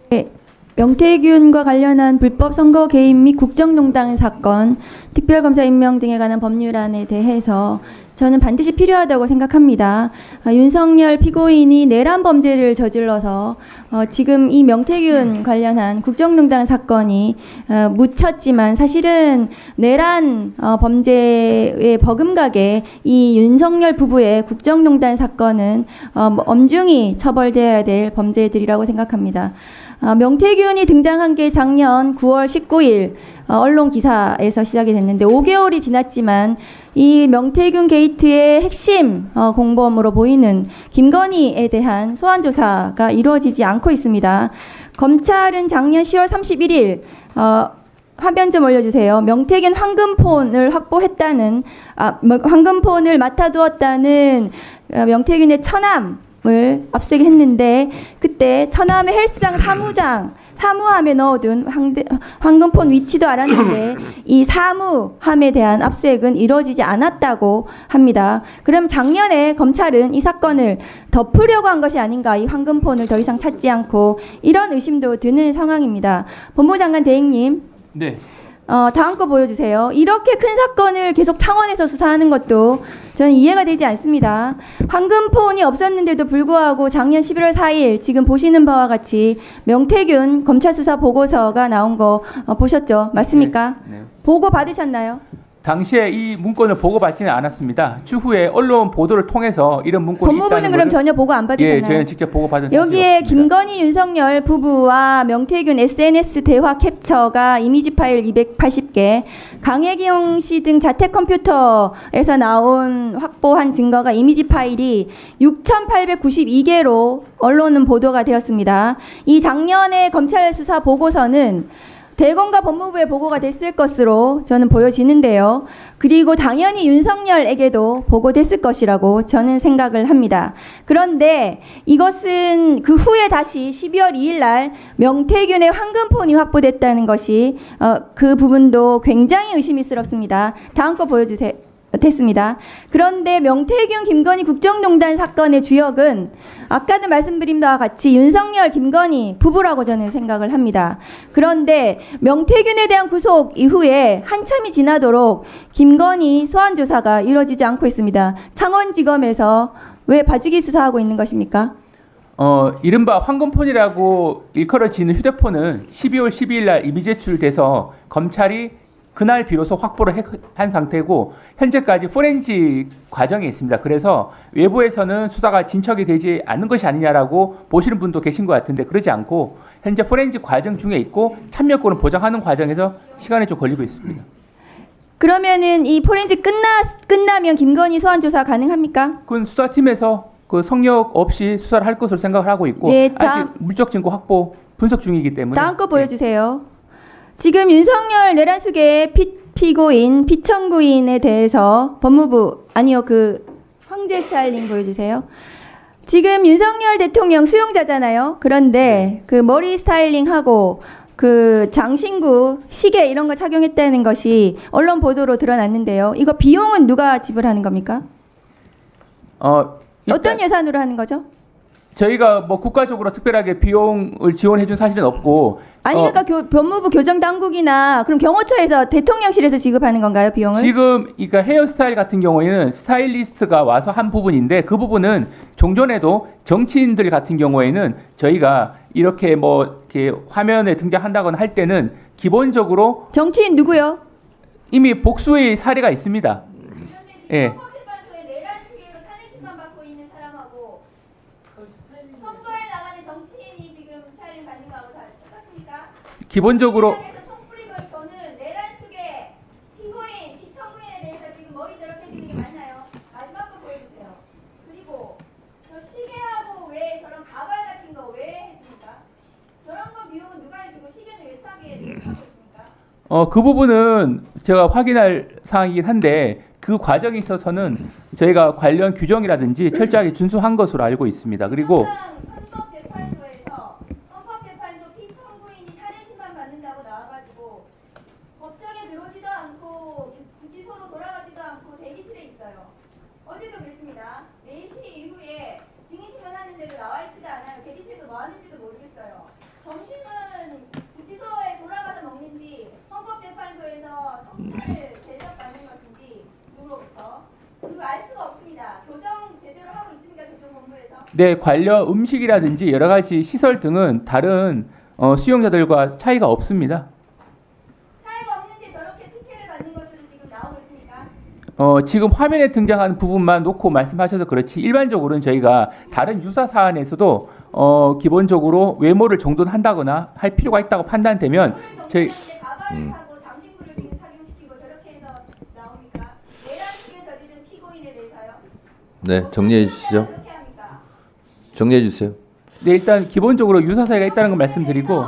네, 명태균과 관련한 불법 선거 개입 및 국정농단 사건, 특별검사 임명 등에 관한 법률안에 대해서 저는 반드시 필요하다고 생각합니다. 윤석열 피고인이 내란 범죄를 저질러서 지금 이 명태균 관련한 국정농단 사건이 묻혔지만 사실은 내란 범죄에 버금가게 이 윤석열 부부의 국정농단 사건은 엄중히 처벌되어야 될 범죄들이라고 생각합니다. 명태균이 등장한 게 작년 9월 19일 언론 기사에서 시작이 됐는데 5개월이 지났지만 이 명태균 게이트의 핵심 공범으로 보이는 김건희에 대한 소환 조사가 이루어지지 않고 있습니다. 검찰은 작년 10월 31일 화면 좀 올려주세요. 명태균 황금폰을 확보했다는 황금폰을 맡아두었다는 명태균의 처남을 압수하게 했는데 그때 처남의 헬스장 사무함에 넣어둔 황금폰 위치도 알았는데 이 사무함에 대한 압수액은 이루어지지 않았다고 합니다. 그럼 작년에 검찰은 이 사건을 덮으려고 한 것이 아닌가, 이 황금폰을 더 이상 찾지 않고, 이런 의심도 드는 상황입니다. 법무장관 대행님. 네. 다음 거 보여주세요. 이렇게 큰 사건을 계속 창원에서 수사하는 것도 저는 이해가 되지 않습니다. 황금폰이 없었는데도 불구하고 작년 11월 4일 지금 보시는 바와 같이 명태균 검찰 수사 보고서가 나온 거 보셨죠? 맞습니까? 네. 보고 받으셨나요? 당시에 이 문건을 보고받지는 않았습니다. 추후에 언론 보도를 통해서 이런 문건이 법무부는 있다는 그럼 것을- 전혀 보고 안 받으셨나요? 예, 저희는 직접 보고받은 여기에 사실이 없습니다. 김건희, 윤석열 부부와 명태균 SNS 대화 캡처가 이미지 파일 280개, 강혜경 씨 등 자택 컴퓨터에서 나온 확보한 증거가 이미지 파일이 6,892개로 언론은 보도가 되었습니다. 이 작년에 검찰 수사 보고서는 대검과 법무부에 보고가 됐을 것으로 저는 보여지는데요. 그리고 당연히 윤석열에게도 보고됐을 것이라고 저는 생각을 합니다. 그런데 이것은 그 후에 다시 12월 2일 날 명태균의 황금폰이 확보됐다는 것이 그 부분도 굉장히 의심스럽습니다. 다음 거 보여주세요. 됐습니다. 그런데 명태균, 김건희 국정농단 사건의 주역은 아까도 말씀드린 바와 같이 윤석열, 김건희 부부라고 저는 생각을 합니다. 그런데 명태균에 대한 구속 이후에 한참이 지나도록 김건희 소환 조사가 이루어지지 않고 있습니다. 창원지검에서 왜 봐주기 수사하고 있는 것입니까? 이른바 황금폰이라고 일컬어지는 휴대폰은 12월 12일 날 이미 제출돼서 검찰이 그날 비로소 확보를 한 상태고 현재까지 포렌식 과정에 있습니다. 그래서 외부에서는 수사가 진척이 되지 않는 것이 아니냐라고 보시는 분도 계신 것 같은데 그러지 않고 현재 포렌식 과정 중에 있고 참여권을 보장하는 과정에서 시간이 좀 걸리고 있습니다. 그러면은 이 포렌식 끝나면 김건희 소환 조사 가능합니까? 그건 수사팀에서 그 성역 없이 수사를 할 것으로 생각을 하고 있고 네, 아직 물적 증거 확보 분석 중이기 때문에 다음 거 보여주세요. 지금 윤석열 내란 수계의 피고인, 피청구인에 대해서 법무부, 아니요, 황제 스타일링 보여주세요. 지금 윤석열 대통령 수용자잖아요. 그런데 그 머리 스타일링하고 그 장신구 시계 이런 거 착용했다는 것이 언론 보도로 드러났는데요. 이거 비용은 누가 지불하는 겁니까? 어떤 예산으로 하는 거죠? 저희가 뭐 국가적으로 특별하게 비용을 지원해 준 사실은 없고 아니 그러니까 법무부 교정당국이나 그럼 경호처에서 대통령실에서 지급하는 건가요, 비용을? 지금 그러니까 헤어스타일 같은 경우에는 스타일리스트가 와서 한 부분인데 그 부분은 종전에도 정치인들 같은 경우에는 저희가 이렇게 이렇게 화면에 등장한다거나 할 때는 기본적으로 정치인 누구요? 이미 복수의 사례가 있습니다. 예. 기본적으로 내란 속에 피고인, 피청구인에 대해서 지금 머리 저렇게 해주는 게 맞나요? 마지막 거 보여주세요. 그리고 저 시계하고 왜 저런 가발 같은 거 왜 해줍니까? 저런 거 비용은 누가 해주고 시계는 왜 차게 있습니까? 그 부분은 제가 확인할 사항이긴 한데 그 과정에 있어서는 저희가 관련 규정이라든지 철저하게 준수한 것으로 알고 있습니다. 그리고 어제도 그랬습니다. 4시 이후에 증인신문 하는데도 나와 있지도 않아요. 대기실에서 뭐 하는지도 모르겠어요. 점심 네, 관련 음식이라든지 여러 가지 시설 등은 다른 수용자들과 차이가 없습니다. 차이가 없는데 저렇게 특혜를 받는 것으로 지금 나오고 있습니까? 지금 화면에 등장하는 부분만 놓고 말씀하셔서 그렇지 일반적으로는 저희가 다른 유사 사안에서도 기본적으로 외모를 정돈한다거나 할 필요가 있다고 판단되면 저희 가발을 하고 장신구를 지금 착용시키고 저렇게 해서 나옵니까? 내란식에 저지른 피고인에 대해서요? 네, 정리해 주시죠. 그렇게 합니까? 정리해 주세요. 네, 일단 기본적으로 유사 사유가 있다는 걸 말씀드리고